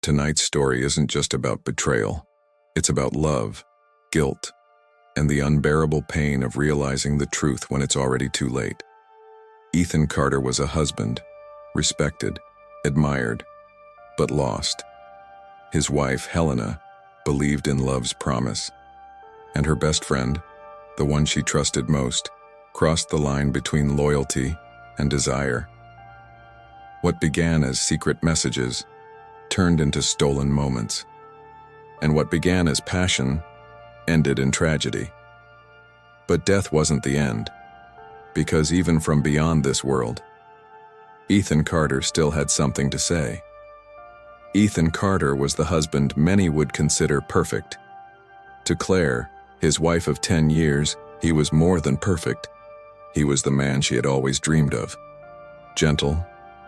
tonight's story isn't just about betrayal. It's about love, guilt, and the unbearable pain of realizing the truth when it's already too late. Ethan Carter was a husband, respected, admired, but lost. His wife, Helena, believed in love's promise, and her best friend, the one she trusted most, crossed the line between loyalty and desire. What began as secret messages turned into stolen moments, and what began as passion ended in tragedy. But death wasn't the end, because even from beyond this world, Ethan Carter still had something to say. Ethan Carter was the husband many would consider perfect. To Claire, his wife of 10 years, he was more than perfect. He was the man she had always dreamed of. Gentle,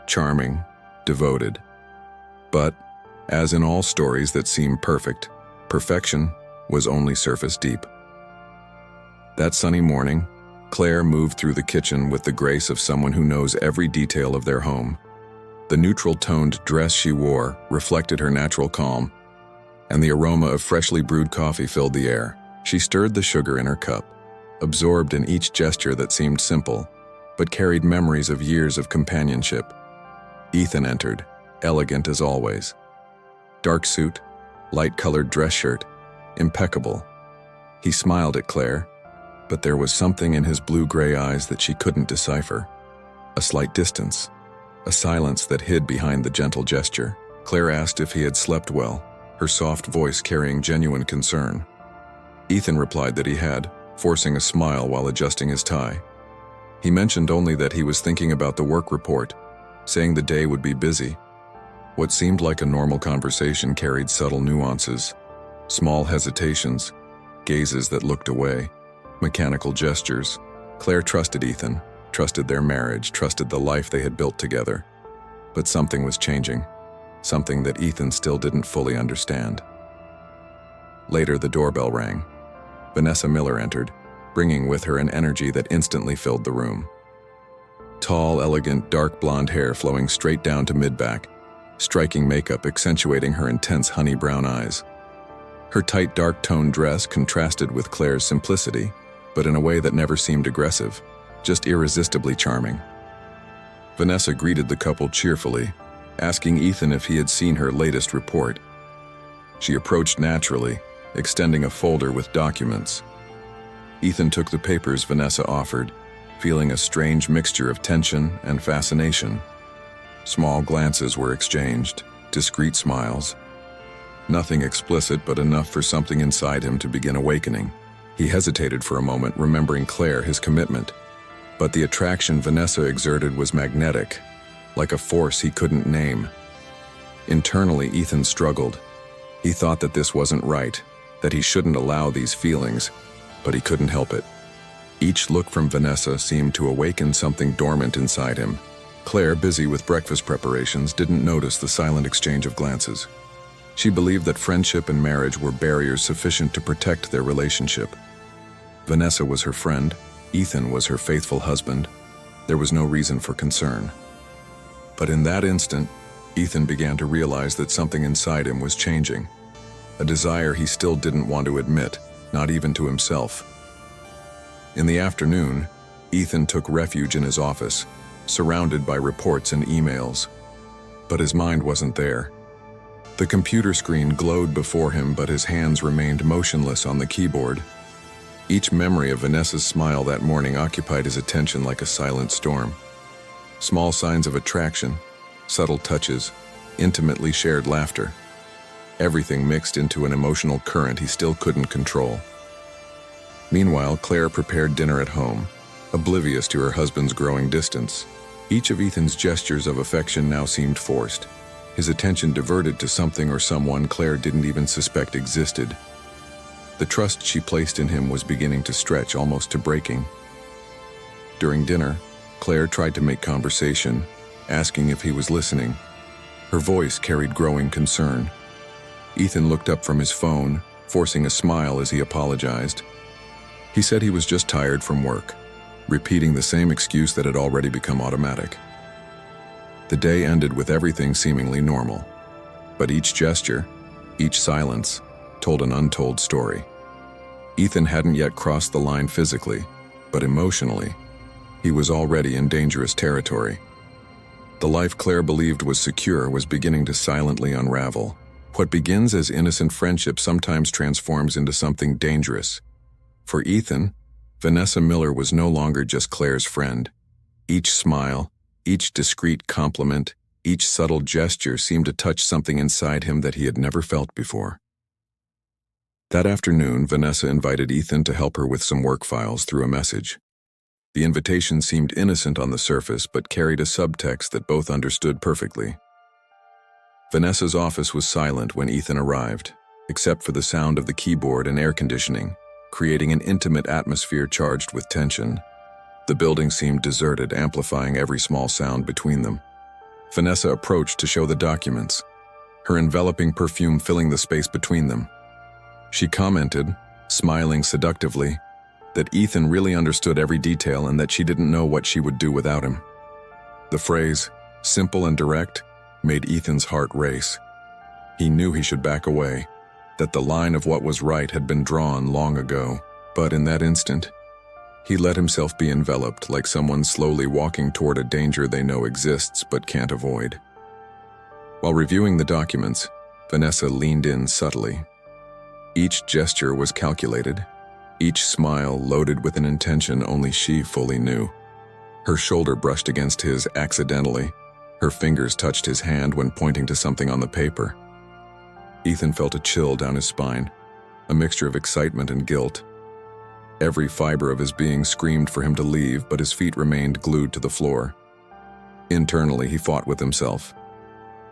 charming, devoted. But, as in all stories that seem perfect, perfection was only surface deep. That sunny morning, Claire moved through the kitchen with the grace of someone who knows every detail of their home. The neutral-toned dress she wore reflected her natural calm, and the aroma of freshly brewed coffee filled the air. She stirred the sugar in her cup, absorbed in each gesture that seemed simple, but carried memories of years of companionship. Ethan entered, elegant as always. Dark suit, light-colored dress shirt, impeccable. He smiled at Claire, but there was something in his blue-gray eyes that she couldn't decipher. A slight distance, a silence that hid behind the gentle gesture. Claire asked if he had slept well, her soft voice carrying genuine concern. Ethan replied that he had, forcing a smile while adjusting his tie. He mentioned only that he was thinking about the work report, saying the day would be busy. What seemed like a normal conversation carried subtle nuances, small hesitations, gazes that looked away, mechanical gestures. Claire trusted Ethan, trusted their marriage, trusted the life they had built together. But something was changing, something that Ethan still didn't fully understand. Later, the doorbell rang. Vanessa Miller entered, bringing with her an energy that instantly filled the room. Tall, elegant, dark blonde hair flowing straight down to mid-back, striking makeup accentuating her intense honey brown eyes. Her tight dark-toned dress contrasted with Claire's simplicity, but in a way that never seemed aggressive, just irresistibly charming. Vanessa greeted the couple cheerfully, asking Ethan if he had seen her latest report. She approached naturally, extending a folder with documents. Ethan took the papers Vanessa offered, feeling a strange mixture of tension and fascination. Small glances were exchanged, discreet smiles. Nothing explicit, but enough for something inside him to begin awakening. He hesitated for a moment, remembering Claire, his commitment. But the attraction Vanessa exerted was magnetic, like a force he couldn't name. Internally, Ethan struggled. He thought that this wasn't right, that he shouldn't allow these feelings, but he couldn't help it. Each look from Vanessa seemed to awaken something dormant inside him. Claire, busy with breakfast preparations, didn't notice the silent exchange of glances. She believed that friendship and marriage were barriers sufficient to protect their relationship. Vanessa was her friend, Ethan was her faithful husband. There was no reason for concern. But in that instant, Ethan began to realize that something inside him was changing. A desire he still didn't want to admit, not even to himself. In the afternoon, Ethan took refuge in his office, surrounded by reports and emails. But his mind wasn't there. The computer screen glowed before him, but his hands remained motionless on the keyboard. Each memory of Vanessa's smile that morning occupied his attention like a silent storm. Small signs of attraction, subtle touches, intimately shared laughter. Everything mixed into an emotional current he still couldn't control. Meanwhile, Claire prepared dinner at home, oblivious to her husband's growing distance. Each of Ethan's gestures of affection now seemed forced, his attention diverted to something or someone Claire didn't even suspect existed. The trust she placed in him was beginning to stretch, almost to breaking. During dinner, Claire tried to make conversation, asking if he was listening. Her voice carried growing concern. Ethan looked up from his phone, forcing a smile as he apologized. He said he was just tired from work, repeating the same excuse that had already become automatic. The day ended with everything seemingly normal. But each gesture, each silence, told an untold story. Ethan hadn't yet crossed the line physically, but emotionally, he was already in dangerous territory. The life Claire believed was secure was beginning to silently unravel. What begins as innocent friendship sometimes transforms into something dangerous. For Ethan, Vanessa Miller was no longer just Claire's friend. Each smile, each discreet compliment, each subtle gesture seemed to touch something inside him that he had never felt before. That afternoon, Vanessa invited Ethan to help her with some work files through a message. The invitation seemed innocent on the surface, but carried a subtext that both understood perfectly. Vanessa's office was silent when Ethan arrived, except for the sound of the keyboard and air conditioning, creating an intimate atmosphere charged with tension. The building seemed deserted, amplifying every small sound between them. Vanessa approached to show the documents, her enveloping perfume filling the space between them. She commented, smiling seductively, that Ethan really understood every detail and that she didn't know what she would do without him. The phrase, simple and direct, made Ethan's heart race. He knew he should back away, that the line of what was right had been drawn long ago. But in that instant, he let himself be enveloped like someone slowly walking toward a danger they know exists but can't avoid. While reviewing the documents, Vanessa leaned in subtly. Each gesture was calculated, each smile loaded with an intention only she fully knew. Her shoulder brushed against his accidentally. Her fingers touched his hand when pointing to something on the paper. Ethan felt a chill down his spine, a mixture of excitement and guilt. Every fiber of his being screamed for him to leave, but his feet remained glued to the floor. Internally, he fought with himself.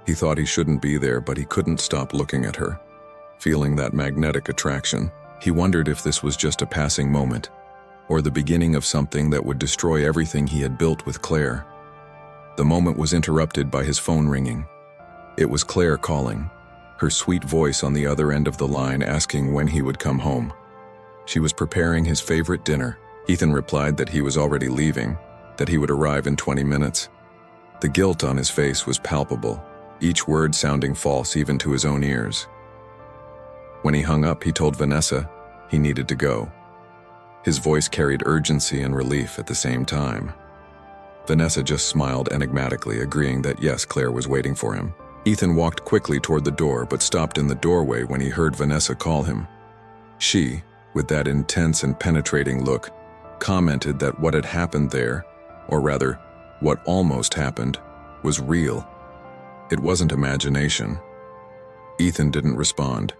He thought he shouldn't be there, but he couldn't stop looking at her. Feeling that magnetic attraction, he wondered if this was just a passing moment, or the beginning of something that would destroy everything he had built with Claire. The moment was interrupted by his phone ringing. It was Claire calling, her sweet voice on the other end of the line asking when he would come home. She was preparing his favorite dinner. Ethan replied that he was already leaving, that he would arrive in 20 minutes. The guilt on his face was palpable, each word sounding false even to his own ears. When he hung up, he told Vanessa he needed to go. His voice carried urgency and relief at the same time. Vanessa just smiled enigmatically, agreeing that yes, Claire was waiting for him. Ethan walked quickly toward the door, but stopped in the doorway when he heard Vanessa call him. She, with that intense and penetrating look, commented that what had happened there, or rather, what almost happened, was real. It wasn't imagination. Ethan didn't respond.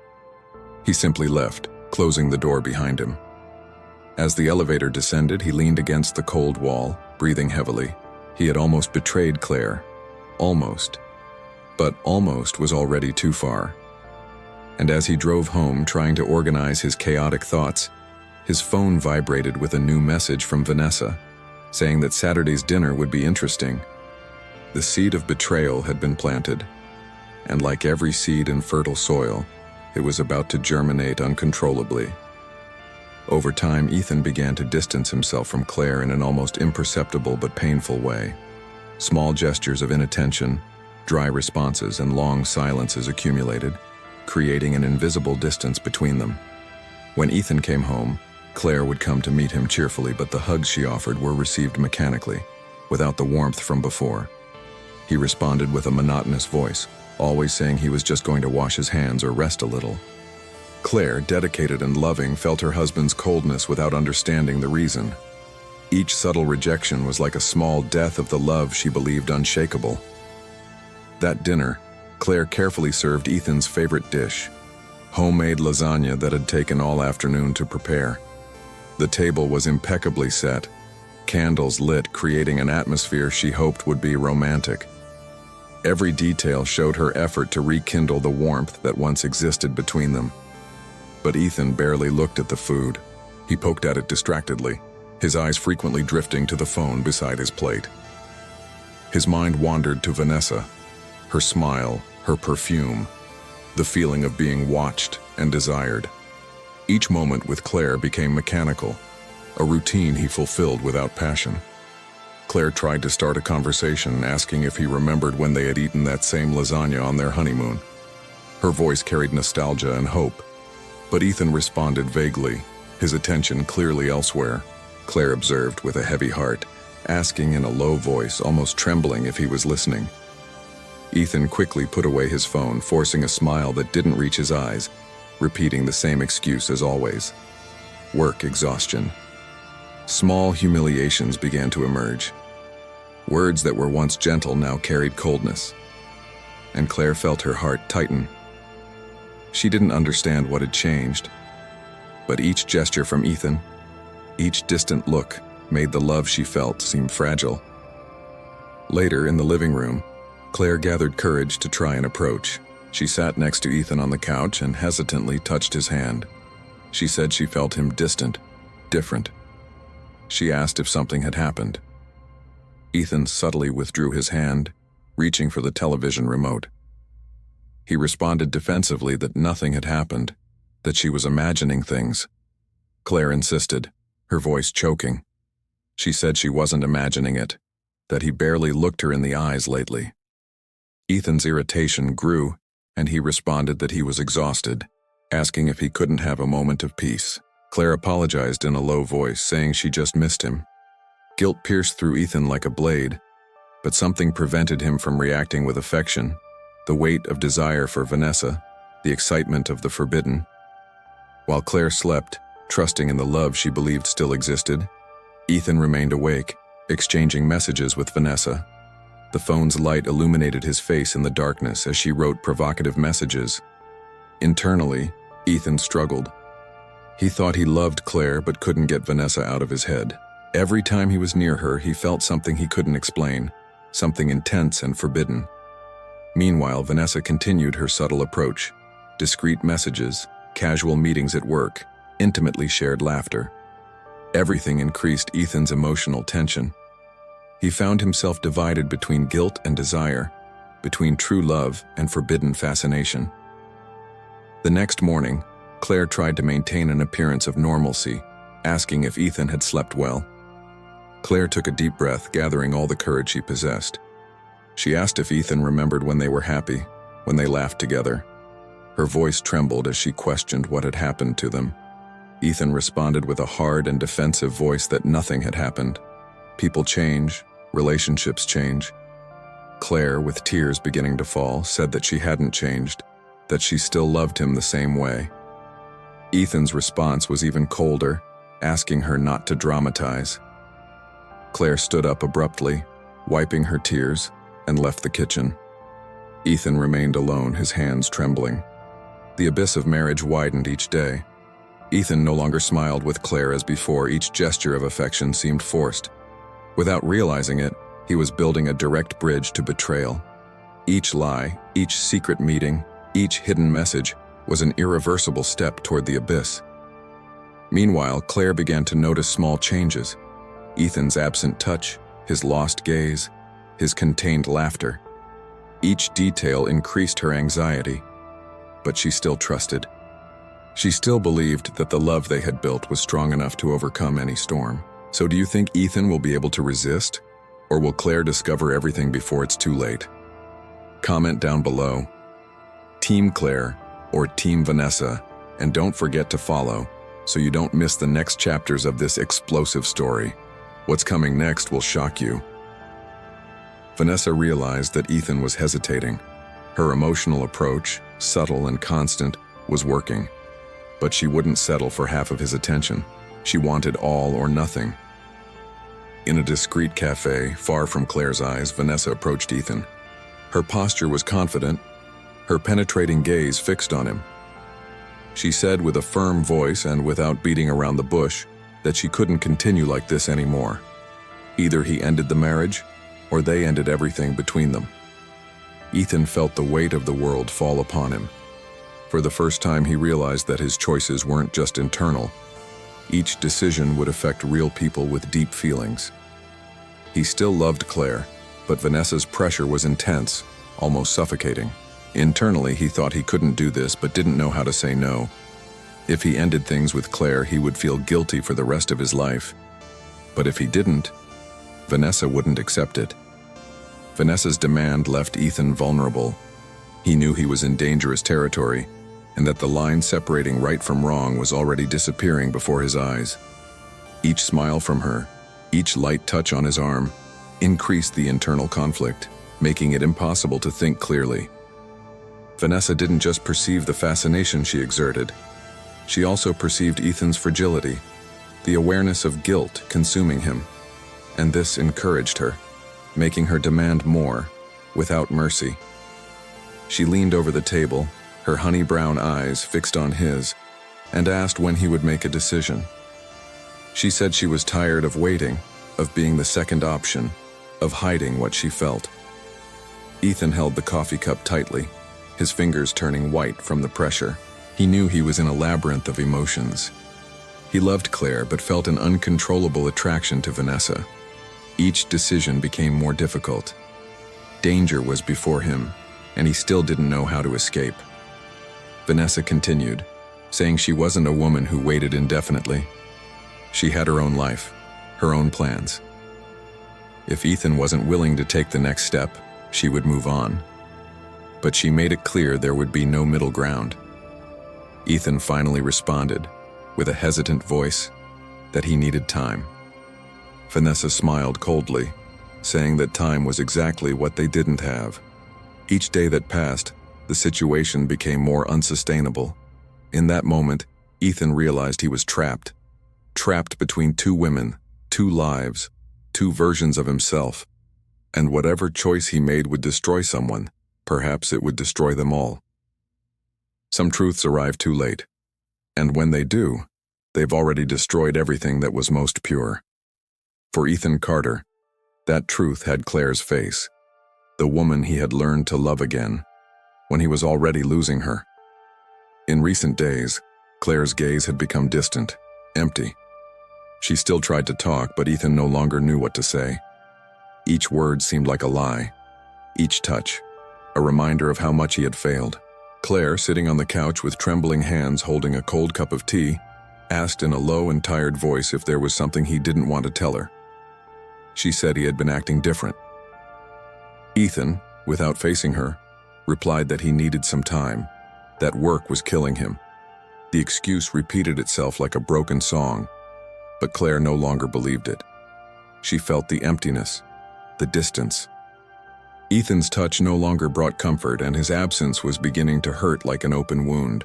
He simply left, closing the door behind him. As the elevator descended, he leaned against the cold wall, breathing heavily. He had almost betrayed Claire. Almost. But almost was already too far. And as he drove home, trying to organize his chaotic thoughts, his phone vibrated with a new message from Vanessa, saying that Saturday's dinner would be interesting. The seed of betrayal had been planted, and like every seed in fertile soil, it was about to germinate uncontrollably. Over time, Ethan began to distance himself from Claire in an almost imperceptible but painful way. Small gestures of inattention, dry responses, and long silences accumulated, creating an invisible distance between them. When Ethan came home, Claire would come to meet him cheerfully, but the hugs she offered were received mechanically, without the warmth from before. He responded with a monotonous voice, always saying he was just going to wash his hands or rest a little. Claire, dedicated and loving, felt her husband's coldness without understanding the reason. Each subtle rejection was like a small death of the love she believed unshakable. That dinner, Claire carefully served Ethan's favorite dish, homemade lasagna that had taken all afternoon to prepare. The table was impeccably set, candles lit, creating an atmosphere she hoped would be romantic. Every detail showed her effort to rekindle the warmth that once existed between them. But Ethan barely looked at the food. He poked at it distractedly, his eyes frequently drifting to the phone beside his plate. His mind wandered to Vanessa, her smile, her perfume, the feeling of being watched and desired. Each moment with Claire became mechanical, a routine he fulfilled without passion. Claire tried to start a conversation, asking if he remembered when they had eaten that same lasagna on their honeymoon. Her voice carried nostalgia and hope, but Ethan responded vaguely, his attention clearly elsewhere. Claire observed with a heavy heart, asking in a low voice, almost trembling if he was listening. Ethan quickly put away his phone, forcing a smile that didn't reach his eyes, repeating the same excuse as always. Work exhaustion. Small humiliations began to emerge. Words that were once gentle now carried coldness, and Claire felt her heart tighten. She didn't understand what had changed, but each gesture from Ethan, each distant look, made the love she felt seem fragile. Later, in the living room, Claire gathered courage to try an approach. She sat next to Ethan on the couch and hesitantly touched his hand. She said she felt him distant, different. She asked if something had happened. Ethan subtly withdrew his hand, reaching for the television remote. He responded defensively that nothing had happened, that she was imagining things. Claire insisted, her voice choking. She said she wasn't imagining it, that he barely looked her in the eyes lately. Ethan's irritation grew, and he responded that he was exhausted, asking if he couldn't have a moment of peace. Claire apologized in a low voice, saying she just missed him. Guilt pierced through Ethan like a blade, but something prevented him from reacting with affection, the weight of desire for Vanessa, the excitement of the forbidden. While Claire slept, trusting in the love she believed still existed, Ethan remained awake, exchanging messages with Vanessa. The phone's light illuminated his face in the darkness as she wrote provocative messages. Internally, Ethan struggled. He thought he loved Claire but couldn't get Vanessa out of his head. Every time he was near her, he felt something he couldn't explain, something intense and forbidden. Meanwhile, Vanessa continued her subtle approach, discreet messages, casual meetings at work, intimately shared laughter. Everything increased Ethan's emotional tension. He found himself divided between guilt and desire, between true love and forbidden fascination. The next morning, Claire tried to maintain an appearance of normalcy, asking if Ethan had slept well. Claire took a deep breath, gathering all the courage she possessed. She asked if Ethan remembered when they were happy, when they laughed together. Her voice trembled as she questioned what had happened to them. Ethan responded with a hard and defensive voice that nothing had happened. People change, relationships change. Claire, with tears beginning to fall, said that she hadn't changed, that she still loved him the same way. Ethan's response was even colder, asking her not to dramatize. Claire stood up abruptly, wiping her tears, and left the kitchen. Ethan remained alone, his hands trembling. The abyss of marriage widened each day. Ethan no longer smiled with Claire as before. Each gesture of affection seemed forced. Without realizing it, he was building a direct bridge to betrayal. Each lie, each secret meeting, each hidden message was an irreversible step toward the abyss. Meanwhile, Claire began to notice small changes. Ethan's absent touch, his lost gaze, his contained laughter. Each detail increased her anxiety, but she still trusted. She still believed that the love they had built was strong enough to overcome any storm. So do you think Ethan will be able to resist? Or will Claire discover everything before it's too late? Comment down below. Team Claire or Team Vanessa, and don't forget to follow so you don't miss the next chapters of this explosive story. What's coming next will shock you. Vanessa realized that Ethan was hesitating. Her emotional approach, subtle and constant, was working. But she wouldn't settle for half of his attention. She wanted all or nothing. In a discreet cafe, far from Claire's eyes, Vanessa approached Ethan. Her posture was confident, her penetrating gaze fixed on him. She said with a firm voice and without beating around the bush that she couldn't continue like this anymore. Either he ended the marriage, or they ended everything between them. Ethan felt the weight of the world fall upon him. For the first time, he realized that his choices weren't just internal. Each decision would affect real people with deep feelings. He still loved Claire, but Vanessa's pressure was intense, almost suffocating. Internally, he thought he couldn't do this, but didn't know how to say no. If he ended things with Claire, he would feel guilty for the rest of his life. But if he didn't, Vanessa wouldn't accept it. Vanessa's demand left Ethan vulnerable. He knew he was in dangerous territory, and that the line separating right from wrong was already disappearing before his eyes. Each smile from her, each light touch on his arm, increased the internal conflict, making it impossible to think clearly. Vanessa didn't just perceive the fascination she exerted. She also perceived Ethan's fragility, the awareness of guilt consuming him, and this encouraged her, making her demand more, without mercy. She leaned over the table, her honey-brown eyes fixed on his, and asked when he would make a decision. She said she was tired of waiting, of being the second option, of hiding what she felt. Ethan held the coffee cup tightly, his fingers turning white from the pressure. He knew he was in a labyrinth of emotions. He loved Claire but felt an uncontrollable attraction to Vanessa. Each decision became more difficult. Danger was before him, and he still didn't know how to escape. Vanessa continued, saying she wasn't a woman who waited indefinitely. She had her own life, her own plans. If Ethan wasn't willing to take the next step, she would move on. But she made it clear there would be no middle ground. Ethan finally responded, with a hesitant voice, that he needed time. Vanessa smiled coldly, saying that time was exactly what they didn't have. Each day that passed, the situation became more unsustainable. In that moment, Ethan realized he was trapped between two women, two lives, two versions of himself. And whatever choice he made would destroy someone, perhaps it would destroy them all. Some truths arrive too late, and when they do, they've already destroyed everything that was most pure. For Ethan Carter, that truth had Claire's face, the woman he had learned to love again, when he was already losing her. In recent days, Claire's gaze had become distant, empty. She still tried to talk, but Ethan no longer knew what to say. Each word seemed like a lie, each touch, a reminder of how much he had failed. Claire, sitting on the couch with trembling hands holding a cold cup of tea, asked in a low and tired voice if there was something he didn't want to tell her. She said he had been acting different. Ethan, without facing her, replied that he needed some time, that work was killing him. The excuse repeated itself like a broken song, but Claire no longer believed it. She felt the emptiness, the distance. Ethan's touch no longer brought comfort, and his absence was beginning to hurt like an open wound.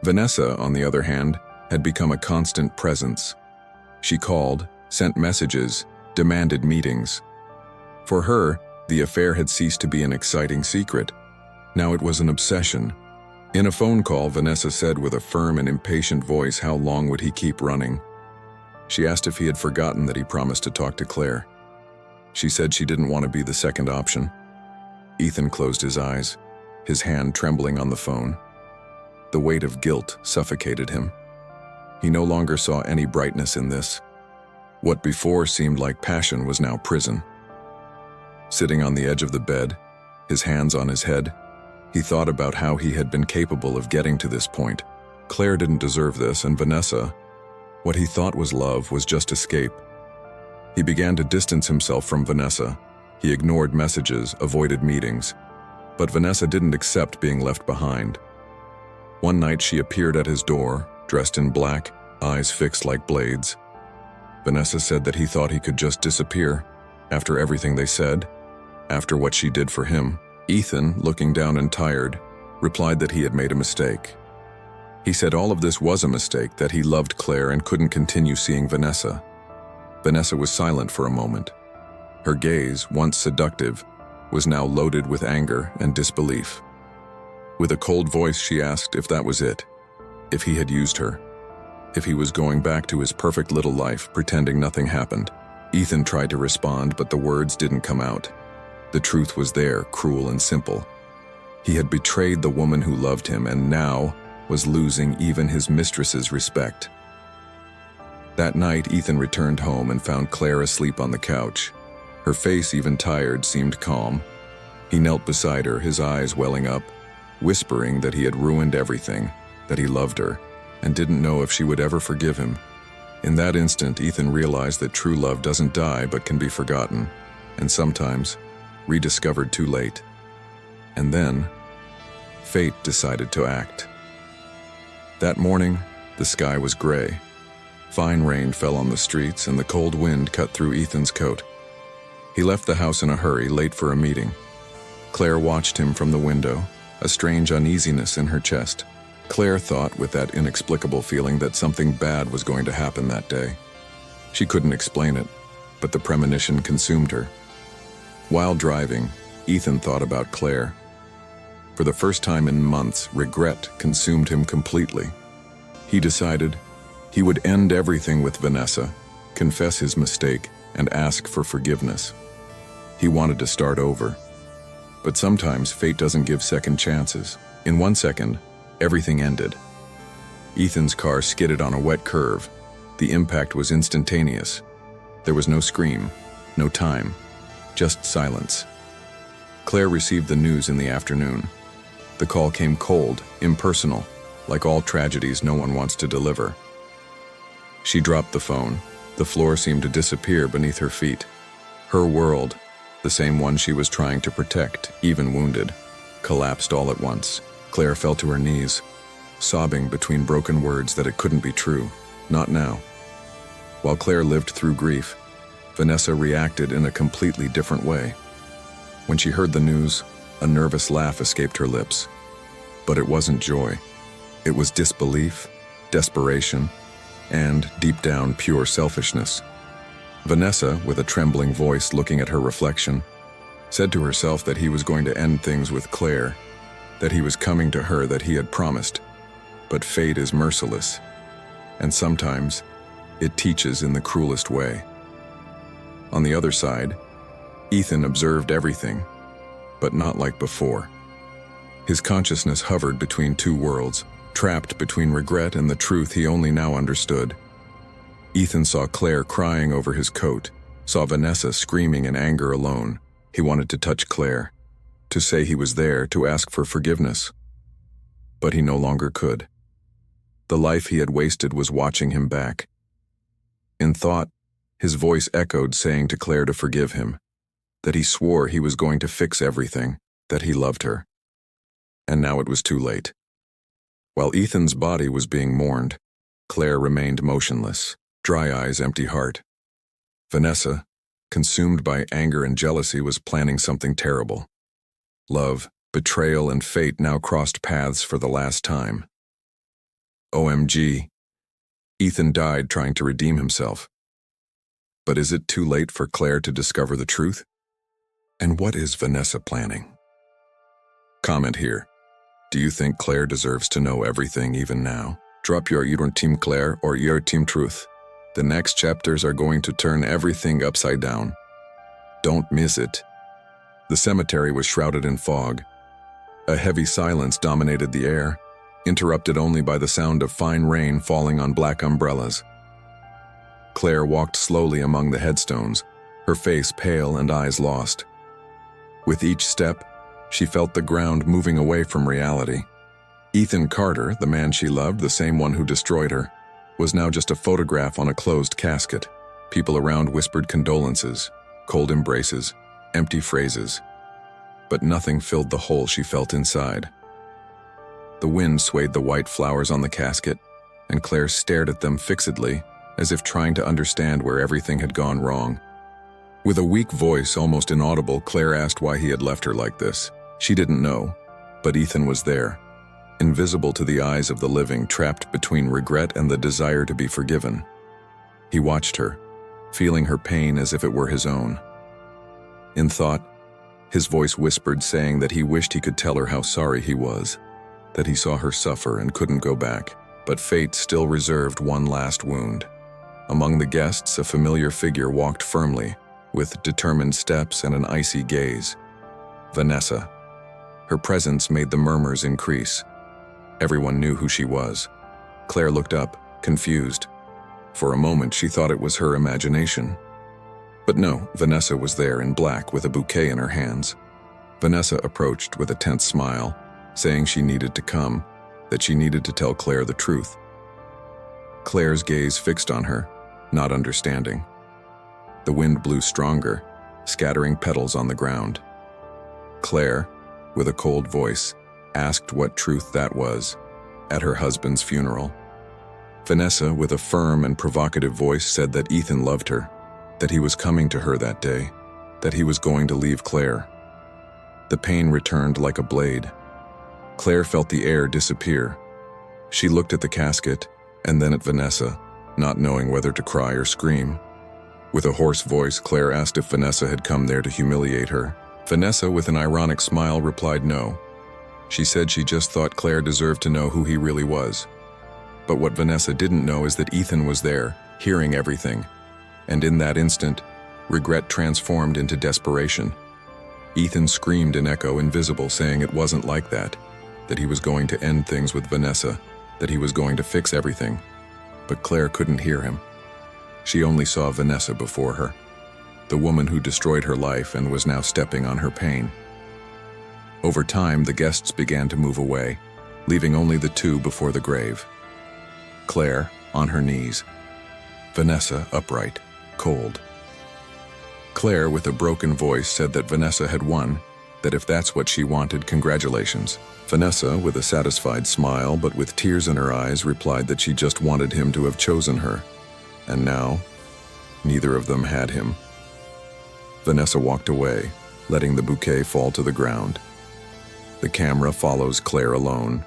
Vanessa, on the other hand, had become a constant presence. She called, sent messages, demanded meetings. For her, the affair had ceased to be an exciting secret. Now it was an obsession. In a phone call, Vanessa said with a firm and impatient voice how long would he keep running. She asked if he had forgotten that he promised to talk to Claire. She said she didn't want to be the second option. Ethan closed his eyes, his hand trembling on the phone. The weight of guilt suffocated him. He no longer saw any brightness in this. What before seemed like passion was now prison. Sitting on the edge of the bed, his hands on his head, he thought about how he had been capable of getting to this point. Claire didn't deserve this, and Vanessa, what he thought was love, was just escape. He began to distance himself from Vanessa. He ignored messages, avoided meetings. But Vanessa didn't accept being left behind. One night she appeared at his door, dressed in black, eyes fixed like blades. Vanessa said that he thought he could just disappear, after everything they said, after what she did for him. Ethan, looking down and tired, replied that he had made a mistake. He said all of this was a mistake, that he loved Claire and couldn't continue seeing Vanessa. Vanessa was silent for a moment. Her gaze, once seductive, was now loaded with anger and disbelief. With a cold voice, she asked if that was it, if he had used her, if he was going back to his perfect little life, pretending nothing happened. Ethan tried to respond, but the words didn't come out. The truth was there, cruel and simple. He had betrayed the woman who loved him and now was losing even his mistress's respect. That night, Ethan returned home and found Claire asleep on the couch. Her face, even tired, seemed calm. He knelt beside her, his eyes welling up, whispering that he had ruined everything, that he loved her, and didn't know if she would ever forgive him. In that instant, Ethan realized that true love doesn't die but can be forgotten, and sometimes rediscovered too late. And then, fate decided to act. That morning, the sky was gray. Fine rain fell on the streets and the cold wind cut through Ethan's coat. He left the house in a hurry, late for a meeting. Claire watched him from the window, a strange uneasiness in her chest. Claire thought, with that inexplicable feeling, that something bad was going to happen that day. She couldn't explain it, but the premonition consumed her. While driving, Ethan thought about Claire. For the first time in months, regret consumed him completely. He decided he would end everything with Vanessa, confess his mistake, and ask for forgiveness. He wanted to start over. But sometimes fate doesn't give second chances. In 1 second, everything ended. Ethan's car skidded on a wet curve. The impact was instantaneous. There was no scream, no time, just silence. Claire received the news in the afternoon. The call came cold, impersonal, like all tragedies no one wants to deliver. She dropped the phone. The floor seemed to disappear beneath her feet. Her world, the same one she was trying to protect, even wounded, collapsed all at once. Claire fell to her knees, sobbing between broken words that it couldn't be true. Not now. While Claire lived through grief, Vanessa reacted in a completely different way. When she heard the news, a nervous laugh escaped her lips. But it wasn't joy. It was disbelief, desperation, and, deep down, pure selfishness. Vanessa, with a trembling voice looking at her reflection, said to herself that he was going to end things with Claire, that he was coming to her that he had promised. But fate is merciless, and sometimes it teaches in the cruelest way. On the other side, Ethan observed everything, but not like before. His consciousness hovered between two worlds, trapped between regret and the truth he only now understood. Ethan saw Claire crying over his coat, saw Vanessa screaming in anger alone. He wanted to touch Claire, to say he was there, to ask for forgiveness. But he no longer could. The life he had wasted was watching him back. In thought, his voice echoed, saying to Claire to forgive him, that he swore he was going to fix everything, that he loved her. And now it was too late. While Ethan's body was being mourned, Claire remained motionless, dry eyes, empty heart. Vanessa, consumed by anger and jealousy, was planning something terrible. Love, betrayal, and fate now crossed paths for the last time. OMG. Ethan died trying to redeem himself. But is it too late for Claire to discover the truth? And what is Vanessa planning? Comment here. Do you think Claire deserves to know everything even now? Drop your either Team Claire or your Team Truth. The next chapters are going to turn everything upside down. Don't miss it. The cemetery was shrouded in fog. A heavy silence dominated the air, interrupted only by the sound of fine rain falling on black umbrellas. Claire walked slowly among the headstones, her face pale and eyes lost. With each step, she felt the ground moving away from reality. Ethan Carter, the man she loved, the same one who destroyed her, was now just a photograph on a closed casket. People around whispered condolences, cold embraces, empty phrases. But nothing filled the hole she felt inside. The wind swayed the white flowers on the casket, and Claire stared at them fixedly, as if trying to understand where everything had gone wrong. With a weak voice, almost inaudible, Claire asked why he had left her like this. She didn't know, but Ethan was there, invisible to the eyes of the living, trapped between regret and the desire to be forgiven. He watched her, feeling her pain as if it were his own. In thought, his voice whispered, saying that he wished he could tell her how sorry he was, that he saw her suffer and couldn't go back, but fate still reserved one last wound. Among the guests, a familiar figure walked firmly, with determined steps and an icy gaze. Vanessa. Her presence made the murmurs increase. Everyone knew who she was. Claire looked up, confused. For a moment, she thought it was her imagination. But no, Vanessa was there in black with a bouquet in her hands. Vanessa approached with a tense smile, saying she needed to come, that she needed to tell Claire the truth. Claire's gaze fixed on her, not understanding. The wind blew stronger, scattering petals on the ground. Claire, with a cold voice, asked what truth that was, at her husband's funeral. Vanessa, with a firm and provocative voice, said that Ethan loved her, that he was coming to her that day, that he was going to leave Claire. The pain returned like a blade. Claire felt the air disappear. She looked at the casket and then at Vanessa, not knowing whether to cry or scream. With a hoarse voice, Claire asked if Vanessa had come there to humiliate her. Vanessa, with an ironic smile, replied no. She said she just thought Claire deserved to know who he really was. But what Vanessa didn't know is that Ethan was there, hearing everything. And in that instant, regret transformed into desperation. Ethan screamed in echo, invisible, saying it wasn't like that he was going to end things with Vanessa, that he was going to fix everything. But Claire couldn't hear him. She only saw Vanessa before her, the woman who destroyed her life and was now stepping on her pain. Over time, the guests began to move away, leaving only the two before the grave. Claire, on her knees. Vanessa, upright, cold. Claire, with a broken voice, said that Vanessa had won, that if that's what she wanted, congratulations. Vanessa, with a satisfied smile but with tears in her eyes, replied that she just wanted him to have chosen her. And now, neither of them had him. Vanessa walked away, letting the bouquet fall to the ground. The camera follows Claire alone,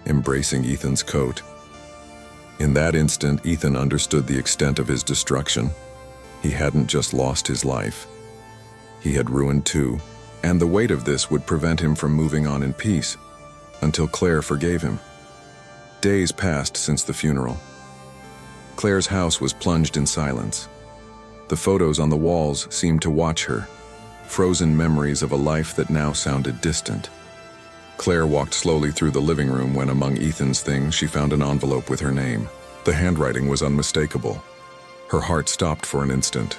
embracing Ethan's coat. In that instant, Ethan understood the extent of his destruction. He hadn't just lost his life. He had ruined two, and the weight of this would prevent him from moving on in peace, until Claire forgave him. Days passed since the funeral. Claire's house was plunged in silence. The photos on the walls seemed to watch her, frozen memories of a life that now sounded distant. Claire walked slowly through the living room when, among Ethan's things, she found an envelope with her name. The handwriting was unmistakable. Her heart stopped for an instant.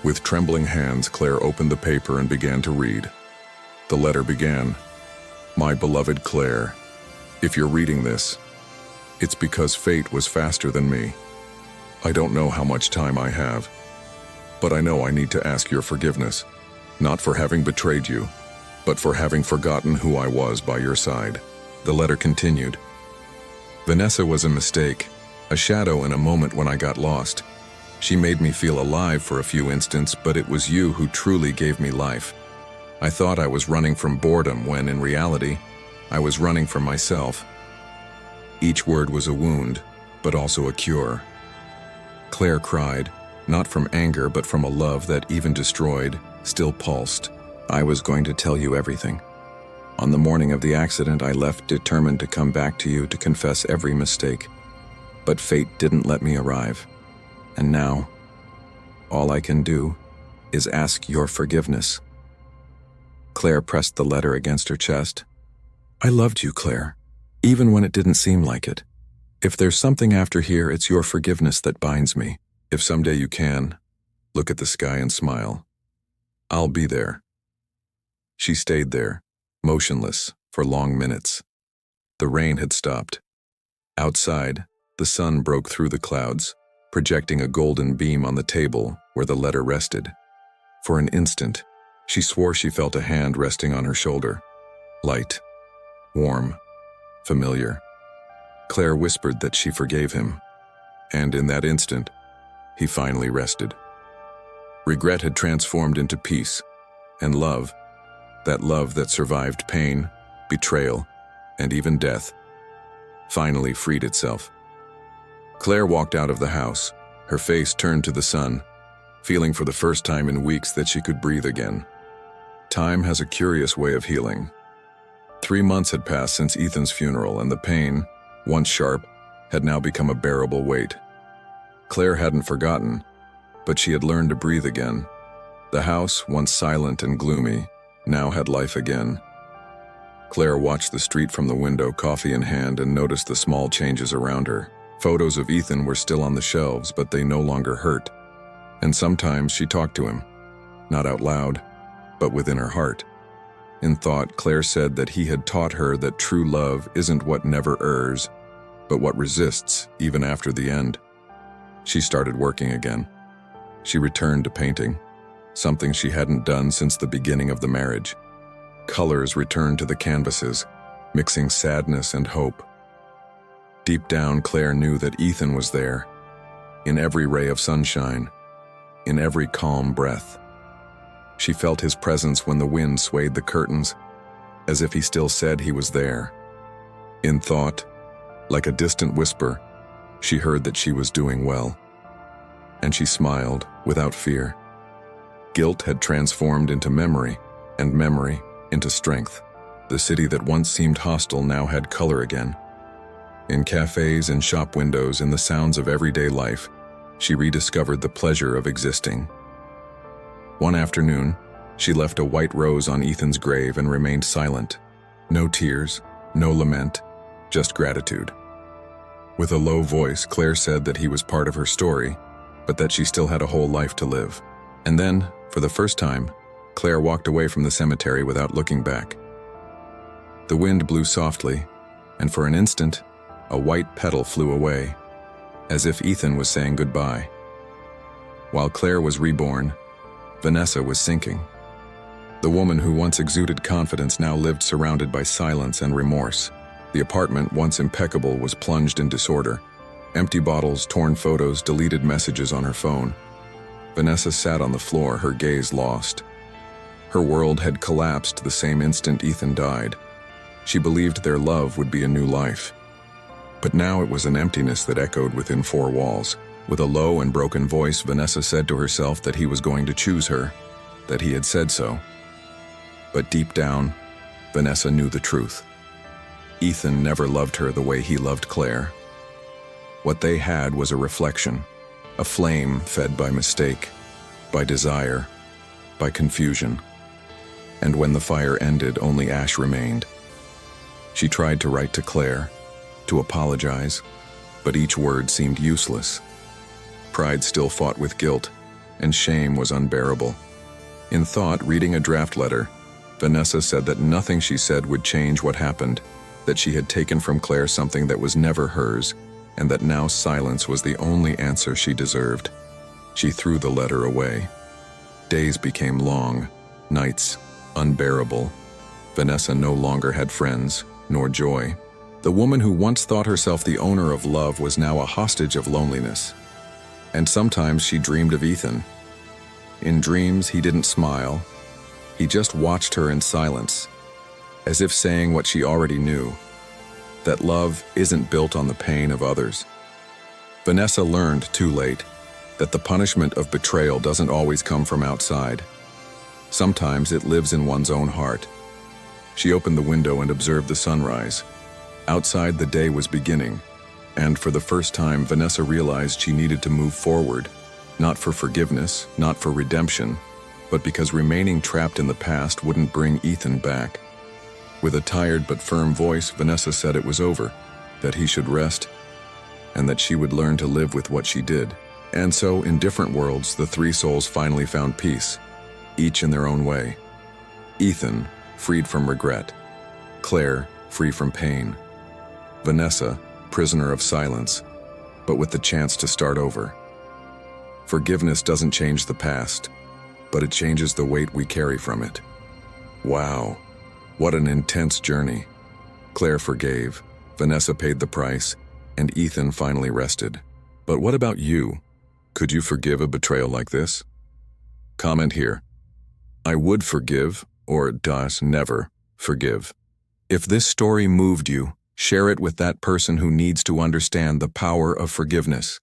With trembling hands, Claire opened the paper and began to read. The letter began, "My beloved Claire, if you're reading this, it's because fate was faster than me. I don't know how much time I have, but I know I need to ask your forgiveness, not for having betrayed you, but for having forgotten who I was by your side." The letter continued. "Vanessa was a mistake, a shadow in a moment when I got lost. She made me feel alive for a few instants, but it was you who truly gave me life. I thought I was running from boredom when, in reality, I was running from myself." Each word was a wound, but also a cure. Claire cried, not from anger, but from a love that, even destroyed, still pulsed. "I was going to tell you everything. On the morning of the accident, I left determined to come back to you to confess every mistake. But fate didn't let me arrive. And now, all I can do is ask your forgiveness." Claire pressed the letter against her chest. "I loved you, Claire, even when it didn't seem like it. If there's something after here, it's your forgiveness that binds me. If someday you can, look at the sky and smile. I'll be there." She stayed there, motionless, for long minutes. The rain had stopped. Outside, the sun broke through the clouds, projecting a golden beam on the table where the letter rested. For an instant, she swore she felt a hand resting on her shoulder. Light, warm, familiar. Claire whispered that she forgave him, and in that instant, he finally rested. Regret had transformed into peace, and love, that love that survived pain, betrayal, and even death, finally freed itself. Claire walked out of the house, her face turned to the sun, feeling for the first time in weeks that she could breathe again. Time has a curious way of healing. 3 months had passed since Ethan's funeral, and the pain, once sharp, had now become a bearable weight. Claire hadn't forgotten, but she had learned to breathe again. The house, once silent and gloomy, now had life again. Claire watched the street from the window, coffee in hand, and noticed the small changes around her. Photos of Ethan were still on the shelves, but they no longer hurt. And sometimes she talked to him, not out loud, but within her heart. In thought, Claire said that he had taught her that true love isn't what never errs, but what resists even after the end. She started working again. She returned to painting, something she hadn't done since the beginning of the marriage. Colors returned to the canvases, mixing sadness and hope. Deep down, Claire knew that Ethan was there, in every ray of sunshine, in every calm breath. She felt his presence when the wind swayed the curtains, as if he still said he was there. In thought, like a distant whisper, she heard that she was doing well. And she smiled without fear. Guilt had transformed into memory, and memory into strength. The city that once seemed hostile now had color again. In cafes and shop windows, in the sounds of everyday life, she rediscovered the pleasure of existing. One afternoon, she left a white rose on Ethan's grave and remained silent. No tears, no lament, just gratitude. With a low voice, Claire said that he was part of her story, but that she still had a whole life to live. And then, for the first time, Claire walked away from the cemetery without looking back. The wind blew softly, and for an instant, a white petal flew away, as if Ethan was saying goodbye. While Claire was reborn, Vanessa was sinking. The woman who once exuded confidence now lived surrounded by silence and remorse. The apartment, once impeccable, was plunged in disorder. Empty bottles, torn photos, deleted messages on her phone. Vanessa sat on the floor, her gaze lost. Her world had collapsed the same instant Ethan died. She believed their love would be a new life. But now it was an emptiness that echoed within four walls. With a low and broken voice, Vanessa said to herself that he was going to choose her, that he had said so. But deep down, Vanessa knew the truth. Ethan never loved her the way he loved Claire. What they had was a reflection, a flame fed by mistake, by desire, by confusion. And when the fire ended, only ash remained. She tried to write to Claire, to apologize, but each word seemed useless. Pride still fought with guilt, and shame was unbearable. In thought, reading a draft letter, Vanessa said that nothing she said would change what happened, that she had taken from Claire something that was never hers, and that now silence was the only answer she deserved. She threw the letter away. Days became long, nights unbearable. Vanessa no longer had friends, nor joy. The woman who once thought herself the owner of love was now a hostage of loneliness. And sometimes she dreamed of Ethan. In dreams, he didn't smile. He just watched her in silence, as if saying what she already knew, that love isn't built on the pain of others. Vanessa learned too late that the punishment of betrayal doesn't always come from outside. Sometimes it lives in one's own heart. She opened the window and observed the sunrise. Outside, the day was beginning, and for the first time, Vanessa realized she needed to move forward, not for forgiveness, not for redemption, but because remaining trapped in the past wouldn't bring Ethan back. With a tired but firm voice, Vanessa said it was over, that he should rest, and that she would learn to live with what she did. And so, in different worlds, the three souls finally found peace, each in their own way. Ethan, freed from regret. Claire, free from pain. Vanessa, prisoner of silence, but with the chance to start over. Forgiveness doesn't change the past, but it changes the weight we carry from it. Wow, what an intense journey. Claire forgave, Vanessa paid the price, and Ethan finally rested. But what about you? Could you forgive a betrayal like this? Comment here. I would forgive, or does never forgive. If this story moved you, share it with that person who needs to understand the power of forgiveness.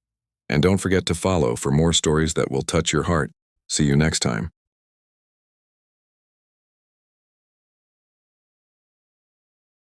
And don't forget to follow for more stories that will touch your heart. See you next time.